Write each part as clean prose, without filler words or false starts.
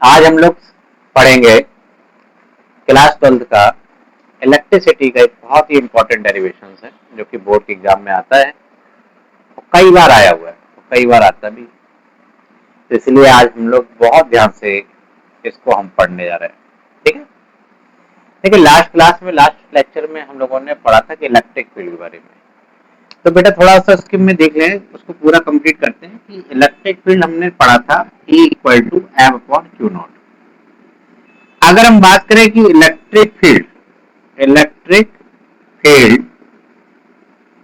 आज हम लोग पढ़ेंगे क्लास 12th का इलेक्ट्रिसिटी का एक बहुत ही इंपॉर्टेंट डेरिवेशन है जो कि बोर्ड के एग्जाम में आता है और कई बार आया हुआ है और कई बार आता भी, तो इसलिए आज हम लोग बहुत ध्यान से इसको हम पढ़ने जा रहे हैं। ठीक है, देखिए लास्ट लेक्चर में हम लोगों ने पढ़ा था कि इलेक्ट्रिक फील्ड के बारे में, तो बेटा थोड़ा सा उसके में देख लें, उसको पूरा कंप्लीट करते हैं कि इलेक्ट्रिक फील्ड हमने पढ़ा था E = m/q0। अगर हम बात करें कि electric field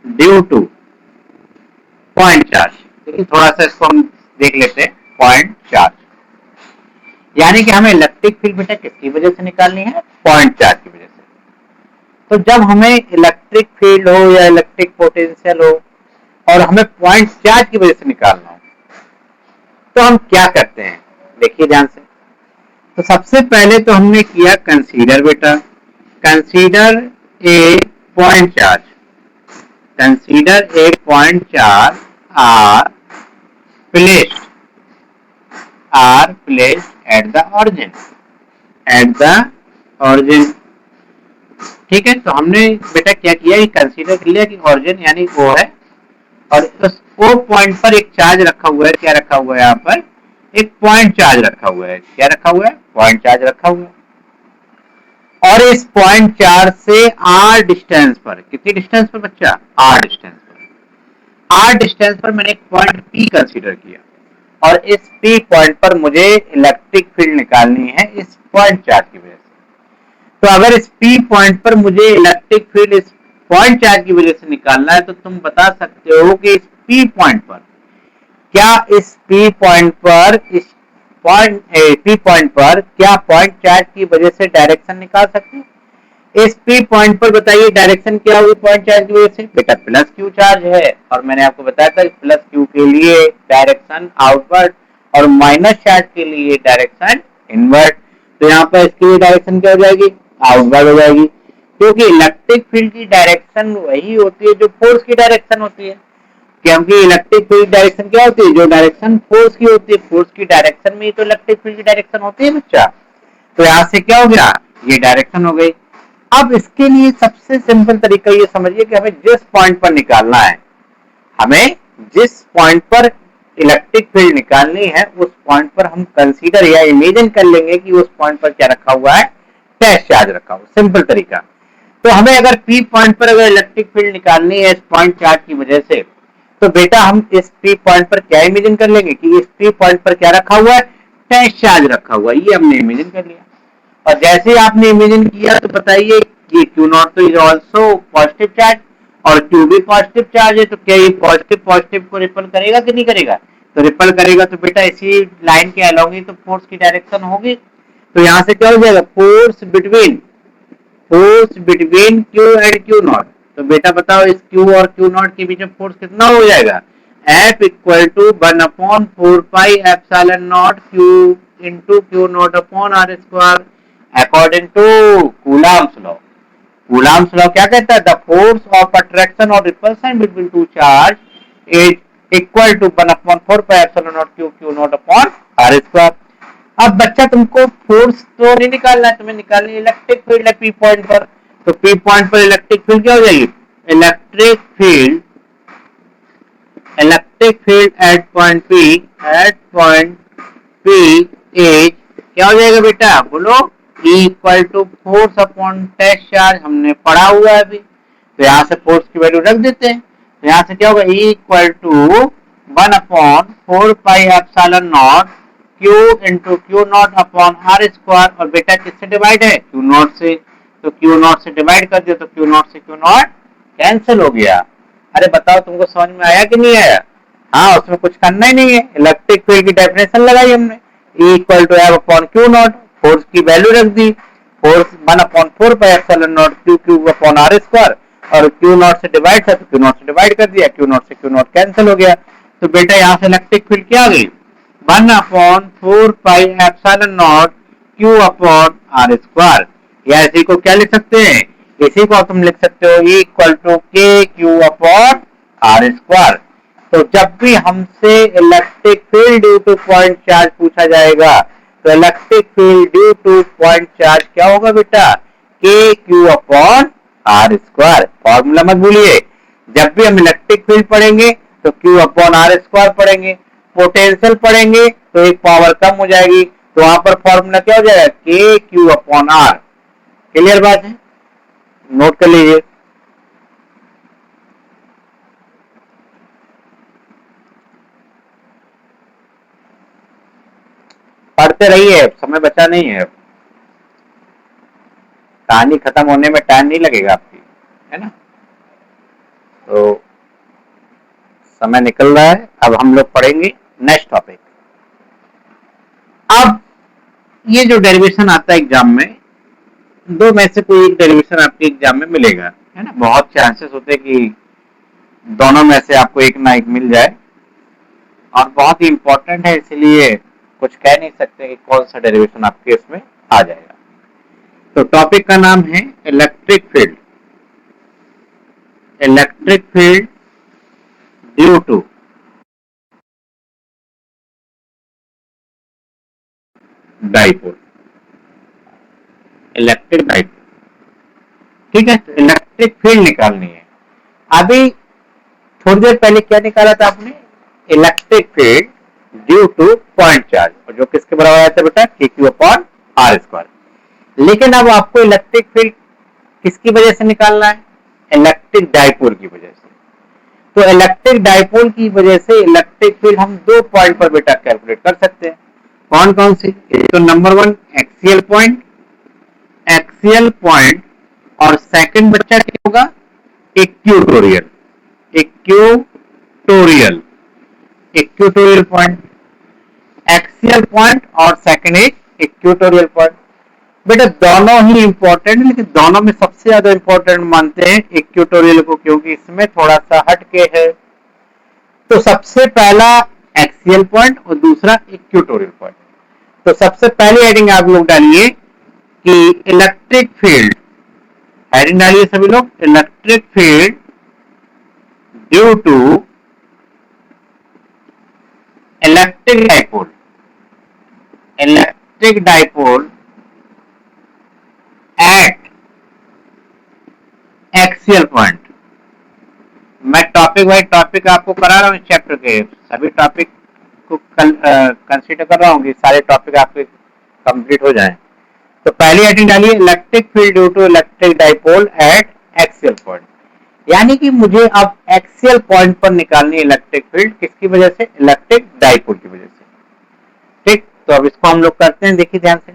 due to point charge, देखिए थोड़ा सा इसको हम देख लेते हैं। पॉइंट चार्ज यानी कि हमें इलेक्ट्रिक फील्ड बेटा किसकी वजह से निकालनी है? पॉइंट चार्ज की वजह से। तो जब हमें इलेक्ट्रिक फील्ड हो या इलेक्ट्रिक पोटेंशियल हो और हमें पॉइंट चार्ज की वजह से निकालना हो, तो हम क्या करते हैं? देखिए ध्यान से। तो सबसे पहले तो हमने किया कंसीडर बेटा, consider a point charge, consider a point charge are placed at the origin. ठीक है, तो हमने बेटा क्या किया, कंसीडर कर लिया कि ऑरिजिन यानी वो है और उस ओ पॉइंट पर एक चार्ज रखा हुआ है। क्या रखा हुआ है? यहाँ पर एक पॉइंट चार्ज रखा हुआ है। क्या रखा हुआ है? पॉइंट चार्ज रखा हुआ है। और इस पॉइंट चार्ज से आर डिस्टेंस पर, कितनी डिस्टेंस पर बच्चा? आर डिस्टेंस पर। आर डिस्टेंस पर मैंने एक पॉइंट पी कंसीडर किया और इस पी पॉइंट पर मुझे इलेक्ट्रिक फील्ड निकालनी है इस पॉइंट चार्ज की वजह से। तो अगर इस पी पॉइंट पर मुझे इलेक्ट्रिक फील्ड इस पॉइंट चार्ज की वजह से निकालना है, तो तुम बता सकते हो कि इस पी पॉइंट पर क्या पॉइंट चार्ज की वजह से डायरेक्शन निकाल सकते हैं? इस पी पॉइंट पर बताइए डायरेक्शन क्या होगी पॉइंट चार्ज की वजह से? बेटा प्लस क्यू चार्ज है, और मैंने आपको बताया था प्लस क्यू के लिए डायरेक्शन आउटवर्ड और माइनस चार्ज के लिए डायरेक्शन इनवर्ड। तो यहाँ पर इसके लिए डायरेक्शन क्या हो जाएगी? आउटवर्ड हो जाएगी, क्योंकि इलेक्ट्रिक फील्ड की डायरेक्शन वही होती है जो फोर्स की डायरेक्शन होती है। क्योंकि इलेक्ट्रिक फील्ड डायरेक्शन क्या होती है? जो डायरेक्शन फोर्स की होती है, फोर्स की डायरेक्शन में ही तो इलेक्ट्रिक फील्ड की डायरेक्शन होती है बच्चा। तो यहाँ से क्या हो गया? ये डायरेक्शन हो गई। अब इसके लिए सबसे सिंपल तरीका ये समझिए कि हमें जिस पॉइंट पर निकालना है, हमें जिस पॉइंट पर इलेक्ट्रिक फील्ड निकालनी है, उस पॉइंट पर हम कंसीडर या इमेजिन कर लेंगे कि उस पॉइंट पर क्या रखा हुआ है? टेस्ट चार्ज रखा हुआ। सिंपल तरीका। तो हमें अगर पी पॉइंट पर अगर इलेक्ट्रिक फील्ड निकालनी है इस पॉइंट चार्ज की वजह से, तो बेटा हम इस पी पॉइंट पर क्या इमेजिन कर लेंगे कि इस पी पॉइंट पर क्या रखा हुआ है? टेस्ट चार्ज रखा हुआ है। ये हमने इमेजिन कर लिया, और जैसे आपने इमेजिन किया तो बताइए कि Q0 तो इज ऑल्सो पॉजिटिव चार्ज और Q भी पॉजिटिव चार्ज है, तो क्या ये पॉजिटिव को रिपल करेगा कि नहीं करेगा? तो रिपल करेगा। तो बेटा इसी लाइन के अलोंग ही तो फोर्स की डायरेक्शन होगी। तो यहाँ से क्या हो जाएगा? Force between Q and Q0। तो बेटा बताओ इस Q और Q0 के बीच में फोर्स कितना हो जाएगा? F = 1/4πε0 Q into Q0/r², according to Coulomb's law. Coulomb's law क्या कहता है? द फोर्स ऑफ अट्रैक्शन और repulsion between two charge is equal to 1/4πε0 Q/r²। अब बच्चा तुमको फोर्स तो नहीं निकालना है, तुम्हें निकालनी इलेक्ट्रिक फील्ड है पी पॉइंट पर। तो पी पॉइंट पर इलेक्ट्रिक फील्ड क्या हो जाएगी? Electric field at point P is क्या हो जाएगा बेटा? बोलो। E = force upon test charge, हमने पढ़ा हुआ है अभी। तो यहाँ से फोर्स की वैल्यू रख देते हैं। तो यहाँ से क्या होगा? E = 1/4πε0 Q into Q0/r²। और बेटा किससे डिवाइड है? Q0 से। तो Q0 से डिवाइड कर दिया तो Q0 से Q0 कैंसिल हो गया। अरे बताओ तुमको समझ में आया कि नहीं आया? हाँ, उसमें कुछ करना ही नहीं है, इलेक्ट्रिक फील्ड की डेफिनेशन लगाई हमने। E = F/Q0, फोर्स की वैल्यू रख दी। फोर्स 1/4πε0 Q/r², और Q0 से डिवाइड था तो Q0 से डिवाइड कर दिया, Q0 से Q0 कैंसिल हो गया। तो बेटा यहाँ से इलेक्ट्रिक फील्ड क्या आ गई? 1/4πε0 Q/r²। या इसी को क्या लिख सकते हैं? इसी को तुम लिख सकते हो E = KQ/r²। तो जब भी हमसे electric field due to point charge पूछा जाएगा, तो तो electric field due to point charge क्या होगा बेटा, K Q upon R square. Formula मत भूलिए, जब भी हम इलेक्ट्रिक फील्ड पढ़ेंगे तो क्यू अपॉन आर स्क्वायर पढ़ेंगे, पोटेंशियल पढ़ेंगे तो एक पावर कम हो जाएगी, तो वहां पर फॉर्मूला क्या हो जाएगा, के क्यू अपॉन आर। क्लियर बात है, नोट कर लीजिए। पढ़ते रहिए, समय बचा नहीं है, कहानी खत्म होने में टाइम नहीं लगेगा आपकी, है ना। तो समय निकल रहा है, अब हम लोग पढ़ेंगे नेक्स्ट टॉपिक। अब ये जो डेरिवेशन आता है एग्जाम में, दो में से कोई एक डेरिवेशन आपके एग्जाम में मिलेगा, है ना। बहुत चांसेस होते हैं कि दोनों में से आपको एक ना एक मिल जाए, और बहुत ही इंपॉर्टेंट है, इसलिए कुछ कह नहीं सकते कि कौन सा डेरिवेशन आपके इसमें आ जाएगा। तो टॉपिक का नाम है electric field. Electric field due to dipole, electric dipole. ठीक है, तो इलेक्ट्रिक फील्ड निकालनी है। अभी थोड़ी देर पहले क्या निकाला था आपने, electric field due to point charge, और जो किसके बराबर आया था बेटा, K Q upon R square. लेकिन अब आपको इलेक्ट्रिक फील्ड किसकी वजह से निकालना है, इलेक्ट्रिक डाइपोल की वजह से। तो इलेक्ट्रिक डाइपोल की वजह से इलेक्ट्रिक फील्ड हम दो पॉइंट पर बेटा कैलकुलेट कर सकते हैं। कौन कौन सी, तो number one axial point, axial point, और सेकंड बच्चा क्या होगा, equatorial, equatorial, equatorial point. Axial point और सेकंड एक इक्वेटोरियल पॉइंट। बेटा दोनों ही इंपॉर्टेंट, लेकिन दोनों में सबसे ज्यादा इंपॉर्टेंट मानते हैं इक्वेटोरियल को, क्योंकि इसमें थोड़ा सा हटके है। तो सबसे पहला एक्सियल पॉइंट और दूसरा इक्वेटोरियल पॉइंट। तो सबसे पहले हेडिंग आप लोग डालिए कि इलेक्ट्रिक फील्ड, हेडिंग डालिए सभी लोग, electric field due to electric dipole, electric dipole at axial point. मैं टॉपिक वाइज टॉपिक आपको करा रहा हूँ, चैप्टर के सभी टॉपिक को कंसीडर कर रहा हूँ कि सारे टॉपिक आपके कंप्लीट हो जाएं। तो पहली हेडिंग डालिए electric field due to electric dipole at axial point, यानी कि मुझे अब एक्सियल पॉइंट पर निकालनी है इलेक्ट्रिक फील्ड, किसकी वजह से, इलेक्ट्रिक डाइपोल की वजह से। ठीक, तो अब इसको हम लोग करते हैं, देखिए ध्यान से।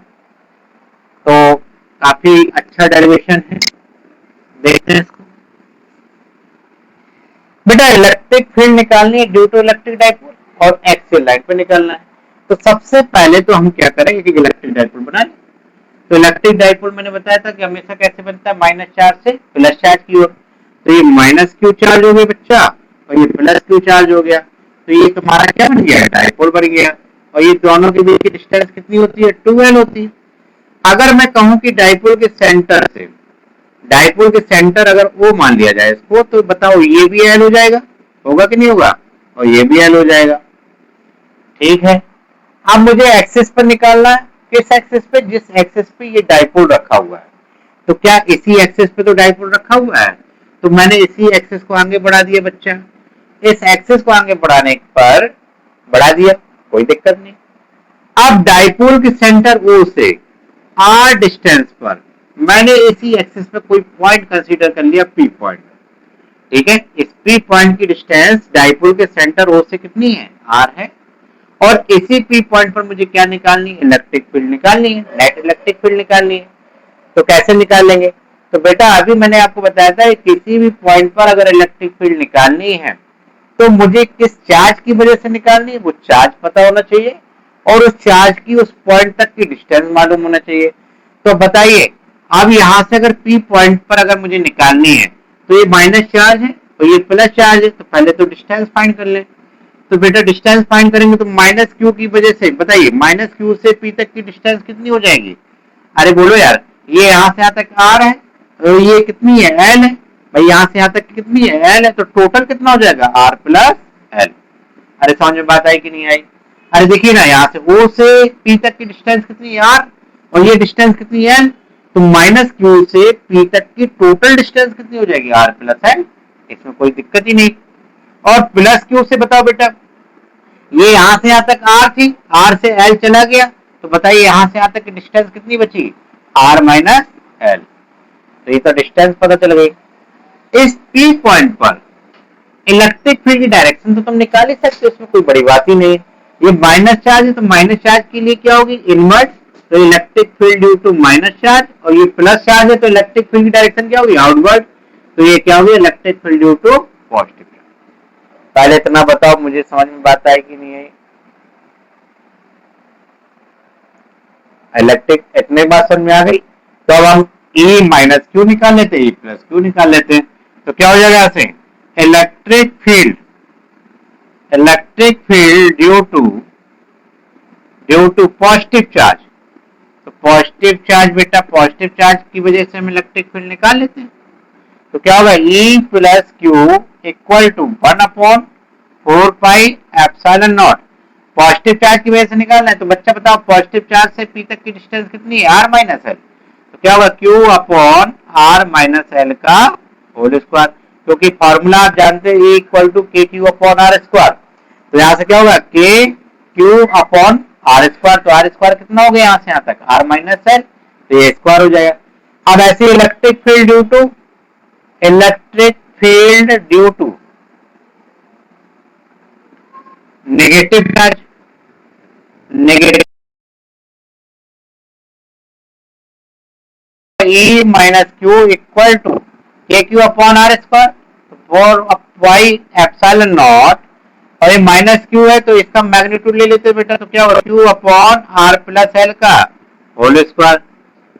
तो काफी अच्छा डेरिवेशन है, देखते हैं इसको। बेटा इलेक्ट्रिक फील्ड निकालनी है ड्यू टू इलेक्ट्रिक डाइपोल और एक्सियल लाइन पे निकालना है। तो सबसे पहले तो हम क्या करेंगे कि इलेक्ट्रिक डाइपोल बना लें। तो इलेक्ट्रिक डाइपोल मैंने बताया था कि हमेशा कैसे बनता है, माइनस चार्ज से प्लस चार्ज की ओर। तो ये माइनस क्यू चार्ज हो गया बच्चा, और ये प्लस क्यू चार्ज हो गया। तो ये तुम्हारा क्या बन गया, डाइपोल बन गया। और ये दोनों के बीच की डिस्टेंस कितनी होती है, 2l होती है। अगर मैं कहूं कि डाइपोल के सेंटर से, डाइपोल के सेंटर अगर O मान लिया जाए इसको, तो बताओ ये भी L हो जाएगा, होगा कि नहीं होगा, और ये भी L हो जाएगा। ठीक है, अब मुझे एक्सिस पर निकालना है, किस एक्सिस पे, जिस एक्सिस पे ये डाइपोल रखा हुआ है। तो क्या इसी एक्सिस पे तो डाइपोल रखा हुआ है, तो मैंने इसी एक्सिस को आगे बढ़ा दिया बच्चा। इस एक्सिस को आगे बढ़ाने पर बढ़ा दिया, कोई दिक्कत नहीं। अब डाइपोल के सेंटर O से R डिस्टेंस पर मैंने इसी एक्सिस पे कोई पॉइंट कंसीडर कर लिया, P पॉइंट। ठीक है, इस P पॉइंट की डिस्टेंस डाइपोल के सेंटर O से कितनी है, R है। और इसी P पॉइंट पर मुझे क्या निकालनी है, इलेक्ट्रिक फील्ड निकालनी है, नेट इलेक्ट्रिक फील्ड निकालनी है। तो कैसे निकालेंगे, तो बेटा अभी मैंने आपको बताया था किसी भी पॉइंट पर अगर इलेक्ट्रिक फील्ड निकालनी है तो मुझे किस चार्ज की वजह से निकालनी है, वो चार्ज पता होना चाहिए, और उस चार्ज की उस पॉइंट तक की डिस्टेंस मालूम होना चाहिए। तो बताइए, अब यहां से अगर P पॉइंट पर अगर मुझे निकालनी है, तो ये माइनस चार्ज है और ये प्लस चार्ज है, तो पहले तो डिस्टेंस फाइंड कर ले। तो बेटा डिस्टेंस फाइंड करेंगे तो माइनस क्यू की वजह से, बताइए माइनस क्यू से P तक की डिस्टेंस कितनी हो जाएगी, अरे बोलो यार, ये यहाँ से यहाँ तक R है, तो ये कितनी है, L है भाई, यहाँ से यहाँ तक कितनी है, L है। तो टोटल कितना हो जाएगा, R प्लस L। अरे समझ में बात आई कि नहीं आई। अरे देखिए ना, यहाँ से O से P तक की डिस्टेंस कितनी है R, और ये डिस्टेंस कितनी है N, तो माइनस Q से P तक की टोटल डिस्टेंस कितनी हो जाएगी R प्लस N, इसमें कोई दिक्कत ही नहीं। और प्लस Q से बताओ बेटा, ये यहाँ से यहाँ तक R थी, R से L चला गया, तो बताइए यहाँ से यहाँ तक की डिस्टेंस कितनी बची, R माइनस L। तो ये तो डिस्टेंस पता चल गई। इस P पॉइंट पर इलेक्ट्रिक फील्ड की डायरेक्शन तो तुम निकाल ही सकते हो, उसमें कोई बड़ी बात ही नहीं। ये माइनस चार्ज है तो माइनस चार्ज के लिए क्या होगी, इनवर्स, तो electric field due to minus charge, और ये प्लस चार्ज है तो इलेक्ट्रिक फील्ड की डायरेक्शन क्या होगी, आउटवर्ड, तो ये क्या होगी, electric field due to positive. पहले इतना बताओ मुझे समझ में बात आई कि नहीं आई। इलेक्ट्रिक इतने बात समझ में आ गई, तो अब हम E माइनस क्यू निकाल लेते हैं, E प्लस क्यू निकाल लेते हैं, तो क्या हो जाएगा ऐसे, electric field due to positive charge, तो पॉजिटिव चार्ज बेटा, पॉजिटिव चार्ज की वजह से हम इलेक्ट्रिक फील्ड निकाल लेते हैं, तो क्या होगा, E plus Q equal to 1/4 pi epsilon nought. Positive charge की वजह से निकालना है, तो बच्चा बताओ पॉजिटिव चार्ज से P तक की डिस्टेंस कितनी है, R माइनस L, तो क्या होगा, Q upon R minus L का होल स्क्वायर, क्योंकि फॉर्मूला आप जानते हैं E equal to KQ upon R square, तो यहाँ से क्या होगा, KQ अपॉन R स्क्वायर, तो R स्क्वायर कितना हो गया यहाँ से यहाँ तक, R माइनस L, तो ये स्क्वायर हो जाएगा। अब ऐसे electric field due to negative charge, E minus Q equal to KQ upon R square, four pi epsilon nought, और ये माइनस क्यू है तो इसका मैग्नीट्यूड ले लेते हैं बेटा, तो क्या होगा, Q upon R plus L का होल स्क्वायर।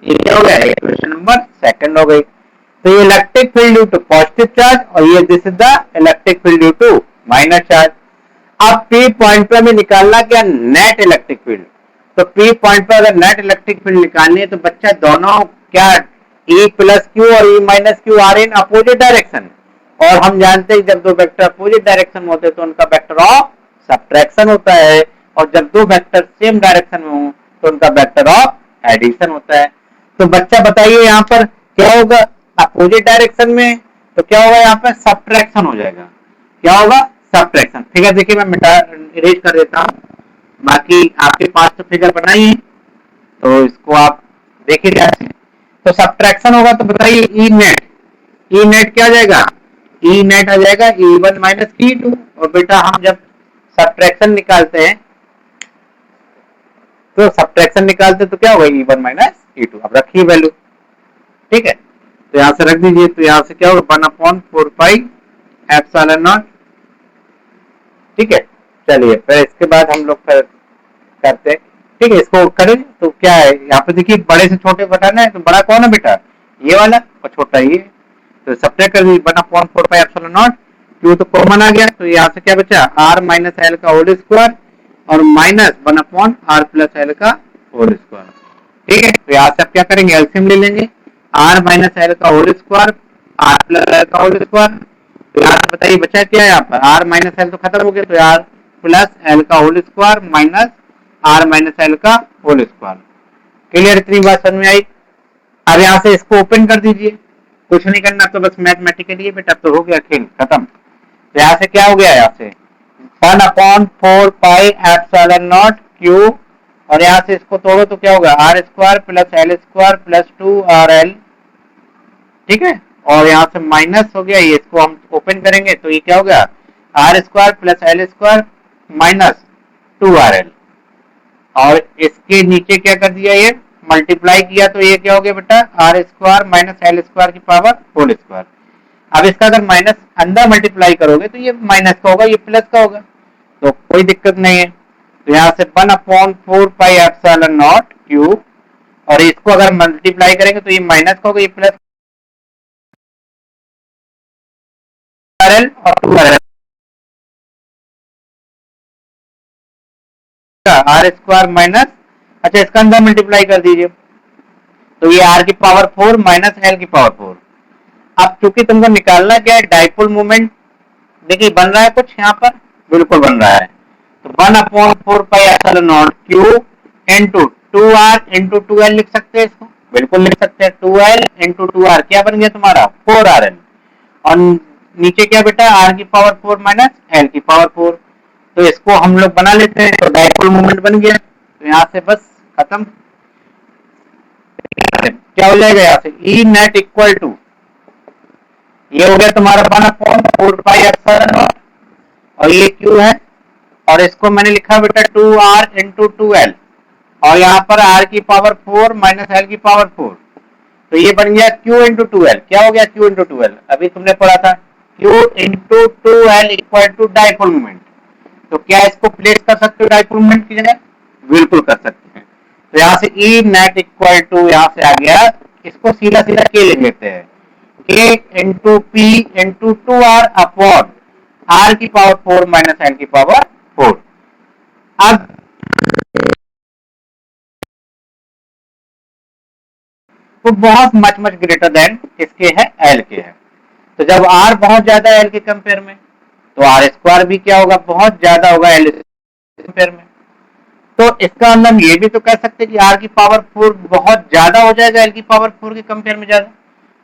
ये क्या हो गया, इक्वेशन नंबर सेकंड हो गई। तो ये electric field due to positive charge, और ये this is the electric field due to minus charge. अब P पॉइंट पर हमें निकालना क्या, नेट इलेक्ट्रिक फील्ड, तो P पॉइंट पर अगर नेट इलेक्ट्रिक फील्ड निकालनी है तो बच्चा दोनों क्या, E प्लस क्यू और E minus Q are in opposite direction, और हम जानते हैं जब दो वेक्टर अपोजिट डायरेक्शन में होते हैं तो उनका वेक्टर ऑफ सब्ट्रैक्शन होता है, और जब दो वेक्टर सेम डायरेक्शन में हो तो उनका वेक्टर ऑफ एडिशन होता है। तो बच्चा बताइए यहाँ पर क्या होगा, अपोजिट डायरेक्शन में तो क्या होगा, यहाँ पर सब्ट्रैक्शन हो जाएगा, क्या होगा, सब्ट्रैक्शन। फिगर देखिए मैं मिटा इरेज कर देता हूँ, बाकी आपके पास तो फिगर बनाई है तो इसको आप देखिए कैसे, तो सब्ट्रैक्शन होगा, तो बताइए ई नेट क्या आ जाएगा, ई नेट आ जाएगा E1 माइनस E2, और बेटा हम जब सब्ट्रैक्शन निकालते हैं तो क्या होगा, E1 माइनस E2, अब रखिए वैल्यू, ठीक है, तो यहां से रख दीजिए, तो यहां से क्या होगा, 1/4 पाई एप्सिलॉन नॉट, ठीक है। चलिए फिर इसके बाद हम लोग फिर करते हैं, ठीक है, इसको करें तो क्या है, यहाँ पे देखिए बड़े से छोटे घटाना है, तो बड़ा कौन है बेटा, ये वाला, और छोटा ये, तो सब्ट्रैक्ट कर दीजिए 1/4 पाई एप्सिलॉन नॉट, क्यू तो कॉमन आ गया, तो यहाँ से क्या बचा, R माइनस L का होल स्क्वायर, और माइनस 1/R प्लस L का होल स्क्वायर, ठीक है। तो यहाँ से आप क्या करेंगे, एलसीएम ले लेंगे, R माइनस L का whole square, R plus L का होल स्क्वायर, तो यहाँ से बताइए बचा क्या है, यहाँ पर R माइनस L तो खत्म हो गया, तो R प्लस L का whole square minus R minus L का होल स्क्वायर। क्लियर, इतनी बात समझ में आई। अब यहाँ से इसको ओपन कर दीजिए, कुछ नहीं करना, तो बस मैथमेटिकली बेटा तो हो गया खेल खत्म। तो यहाँ से क्या हो गया, यहाँ से 1/4 पाई एप्सिलॉन नॉट क्यू, और यहाँ से इसको तोड़ो तो क्या होगा, R square plus L square plus 2RL, ठीक है, और यहाँ से माइनस हो गया, ये इसको हम ओपन करेंगे तो ये क्या हो गया, R square plus L square minus 2RL, और इसके नीचे क्या कर दिया, ये मल्टीप्लाई किया, तो ये क्या हो गया बेटा, R square minus L square की पावर होल स्क्वायर। अब इसका अगर माइनस अंदर मल्टीप्लाई करोगे तो ये माइनस का होगा, ये प्लस का होगा, तो कोई दिक्कत नहीं है। तो यहाँ से 1/4 पाई एप्सिलॉन नॉट क्यू, और इसको अगर मल्टीप्लाई करेंगे तो ये माइनस का होगा, ये प्लस RL और 2RL R स्क्वायर माइनस, अच्छा इसका अंदर मल्टीप्लाई कर दीजिए, तो ये R की पावर 4 माइनस L की पावर 4। अब चूंकि तुमको निकालना क्या है, डाइपोल मोमेंट, देखिए बन रहा है कुछ यहाँ पर, बिल्कुल बन रहा है, तो 1/4 पाई Q into 2r into 2l लिख सकते हैं इसको, बिल्कुल लिख सकते हैं। 2l इंटू 2r क्या बन गया तुम्हारा 4rl, और नीचे क्या बेटा r की पावर 4 माइनस l की पावर 4, तो इसको हम लोग बना लेते हैं, तो डाइपोल मोमेंट बन गया। तो यहाँ से बस खत्म, क्या हो जाएगा यहाँ से ई नेट इक्वल टू, ये हो गया तुम्हारा 1/4 पाई और ये क्यू है, और इसको मैंने लिखा बेटा 2r इंटू 2l, और यहाँ पर r की पावर 4 माइनस l की पावर 4, तो ये बन गया q इंटू 2l। क्या हो गया q इंटू 2l, अभी तुमने पढ़ा था q into 2l equal to dipole moment. तो क्या इसको प्लेस कर सकते हो डाइपोल मोमेंट की जगह, बिल्कुल कर सकते हैं। तो यहाँ से ई नेट इक्वल टू यहाँ से आ गया, इसको सीधा सीधा के लिख लेते हैं, k into P into 2r upon r की पावर 4 माइनस l की पावर 4। अब वो बहुत मच ग्रेटर देन किसके है, एल के है। तो जब r बहुत ज्यादा एल के कंपेयर में, तो आर स्क्वायर भी क्या होगा, बहुत ज्यादा होगा एल कंपेयर में। तो इसका हम ये भी तो कह सकते हैं कि r की पावर 4 बहुत ज्यादा हो जाएगा एल की पावर 4 के कंपेयर में ज्यादा,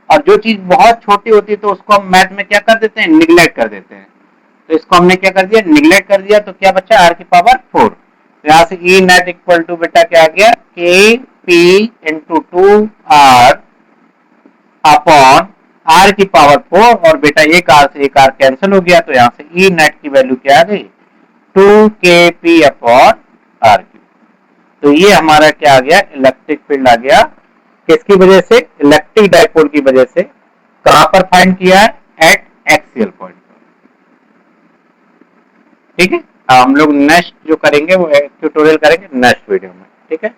और जो चीज बहुत छोटी होती है तो उसको हम मैथ में क्या कर देते हैं, निगलेक्ट कर देते हैं। तो इसको हमने क्या कर दिया, निगलेक्ट कर दिया, तो क्या बचा r की पावर 4। तो यहाँ से ई नेट इक्वल टू बेटा क्या आ गया, के P into 2r upon r की पावर 4, और बेटा एक r से एक r कैंसिल हो गया, तो यहाँ से ई नेट की वैल्यू क्या आ गई, 2kp अपॉन r क्यू। तो ये हमारा क्या आ गया, इलेक्ट्रिक फील्ड आ गया, किसकी वजह से, इलेक्ट्रिक डाइपोल की वजह से। कहां पर फाइंड किया है, एट एक्सियल पॉइंट। ठीक है, हम लोग नेक्स्ट जो करेंगे वो ट्यूटोरियल करेंगे नेक्स्ट वीडियो में। ठीक है।